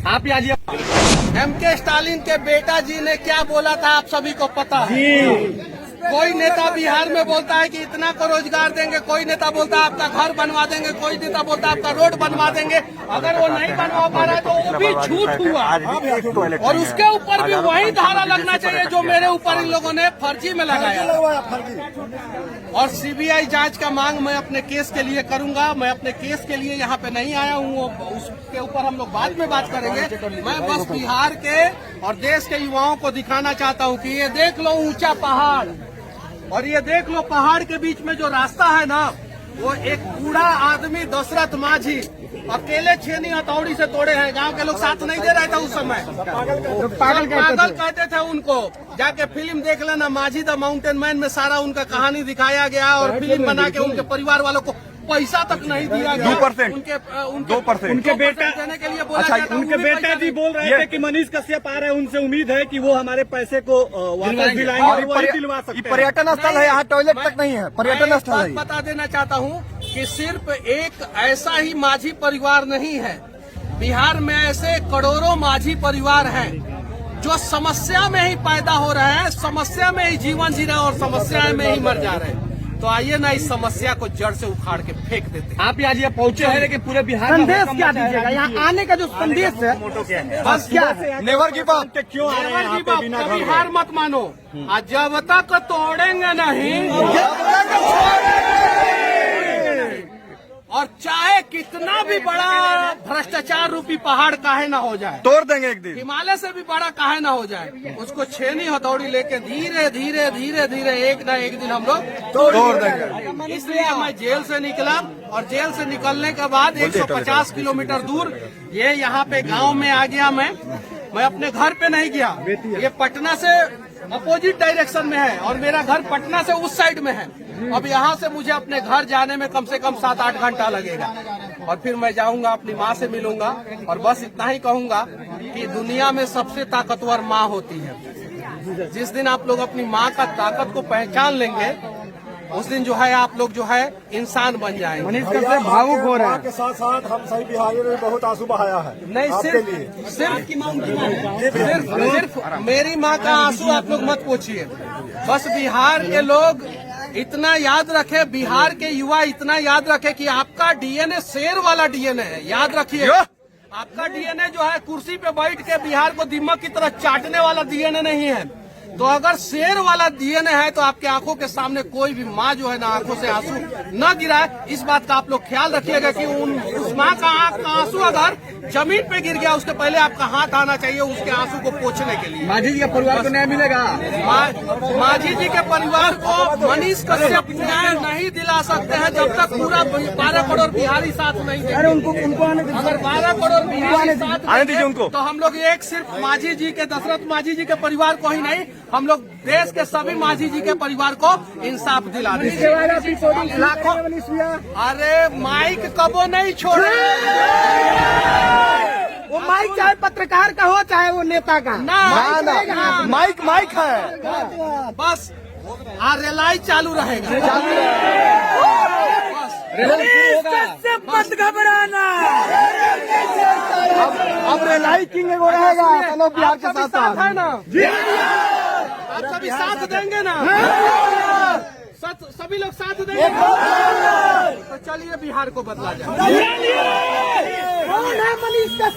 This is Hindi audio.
आप आइए। एमके स्टालिन के बेटा जी ने क्या बोला था आप सभी को पता है। कोई नेता बिहार में बोलता है कि इतना को रोजगार देंगे, कोई नेता बोलता है आपका घर बनवा देंगे, कोई नेता बोलता है आपका रोड बनवा देंगे। अगर वो नहीं बनवा पा रहा है तो वो भी झूठ हुआ, और उसके ऊपर भी वही धारा लगना चाहिए जो मेरे ऊपर इन लोगों ने फर्जी में लगाया। और सीबीआई जांच का मांग मैं अपने केस के लिए करूंगा। मैं अपने केस के लिए यहाँ पे नहीं आया हूँ, उसके ऊपर हम लोग बाद में बात करेंगे। मैं बस बिहार के और देश के युवाओं को दिखाना चाहता हूँ कि ये देख लो ऊंचा पहाड़, और ये देख लो पहाड़ के बीच में जो रास्ता है ना, वो एक बूढ़ा आदमी दशरथ माझी अकेले छेनी हथौड़ी से तोड़े हैं। गांव के लोग साथ नहीं दे रहे थे उस समय। पागल कहते थे उनको। जाके फिल्म देख लेना, माझी द माउंटेन मैन में सारा उनका कहानी दिखाया गया, और फिल्म बना के उनके परिवार वालों को पैसा तक नहीं दिया गया। 2%, उनके बेटा देने के लिए बोला। अच्छा, उनके बेटा जी बोल रहे थे कि मनीष कश्यप आ रहे हैं, उनसे उम्मीद है कि वो हमारे पैसे को वापस दिलाएंगे और वही दिलवा सकते हैं। पर्यटन स्थल है, यहाँ टॉयलेट तक नहीं है, पर्यटन स्थल है। बता देना चाहता हूँ कि सिर्फ एक ऐसा ही माझी परिवार नहीं है, बिहार में ऐसे करोड़ों माझी परिवार हैं जो समस्या में ही पैदा हो रहे हैं, समस्या में ही जीवन जी रहे हैं और समस्या में ही मर जा रहे हैं। तो आइए ना इस समस्या को जड़ से उखाड़ के फेंक देते हैं। आप आज ये पहुंचे हैं, लेकिन पूरे बिहार संदेश क्या दीजिएगा? यहाँ आने का जो संदेश है बस क्या है? Never give up. क्यों आ रहे हैं यहाँ पे बिना कभी हार मत मानो, जब तक तोड़ेंगे नहीं, और चाहे कितना भी बड़ा भ्रष्टाचार रूपी पहाड़ काहे ना हो जाए, तोड़ देंगे एक दिन। हिमालय से भी बड़ा काहे ना हो जाए, उसको छेनी हथौड़ी लेके धीरे धीरे धीरे धीरे एक न एक दिन हम लोग तोड़ देंगे। इसलिए मैं जेल से निकला, और जेल से निकलने के बाद 150 किलोमीटर दूर ये यहाँ पे गांव में आ गया। मैं अपने घर पे नहीं गया, ये पटना से अपोजिट डायरेक्शन में है और मेरा घर पटना से उस साइड में है। अब यहाँ से मुझे अपने घर जाने में कम से कम 7-8 घंटा लगेगा, और फिर मैं जाऊंगा, अपनी माँ से मिलूंगा, और बस इतना ही कहूंगा कि दुनिया में सबसे ताकतवर माँ होती है। जिस दिन आप लोग अपनी माँ का ताकत को पहचान लेंगे, उस दिन जो है आप लोग जो है इंसान बन जाएंगे। मनीष कश्यप भावुक हो रहा है। के साथ साथ हम सही बिहारियों ने बहुत आंसू बहाया है। नहीं, सिर्फ मेरी माँ का आंसू आप लोग मत पूछिए। बस बिहार के लोग इतना याद रखे, बिहार के युवा इतना याद रखे कि आपका डीएनए शेर वाला डीएनए है। याद रखिए, आपका डीएनए जो है कुर्सी पे बैठ के बिहार को दीमक की तरह चाटने वाला डीएनए नहीं है। तो अगर शेर वाला डीएनए है तो आपके आंखों के सामने कोई भी माँ जो है ना आंखों से आंसू न गिराए, इस बात का आप लोग ख्याल रखिएगा कि उस माँ का आंसू अगर जमीन पे गिर गया, उसके पहले आपका हाथ आना चाहिए उसके आंसू को पोंछने के लिए। माझी जी के परिवार को न्याय मिलेगा। माझी जी के परिवार को मनीष कश्यप न्याय नहीं दिला सकते हैं जब तक पूरा 12 करोड़ बिहारी साथ नहीं देंगे। अगर 12 करोड़ बिहारी साथ आने दीजिए उनको, तो हम लोग एक सिर्फ माझी जी के, दशरथ माझी जी के परिवार को ही नहीं, हम लोग देश के सभी माझी जी के परिवार को इंसाफ दिला देंगे। लाखों, अरे माइक कबो नहीं छोड़े। वो माइक चाहे पत्रकार का हो चाहे वो नेता का, ना माइक है। बस रेलाई चालू रहेगा। मत घबराना, अब रेलाई किंग एगो रहेगा बिहार के साथ साथ है ना। आप सभी साथ देंगे ना? सभी लोग साथ देंगे तो चलिए बिहार को बदला जाए। कौन है मनीष कश्यप?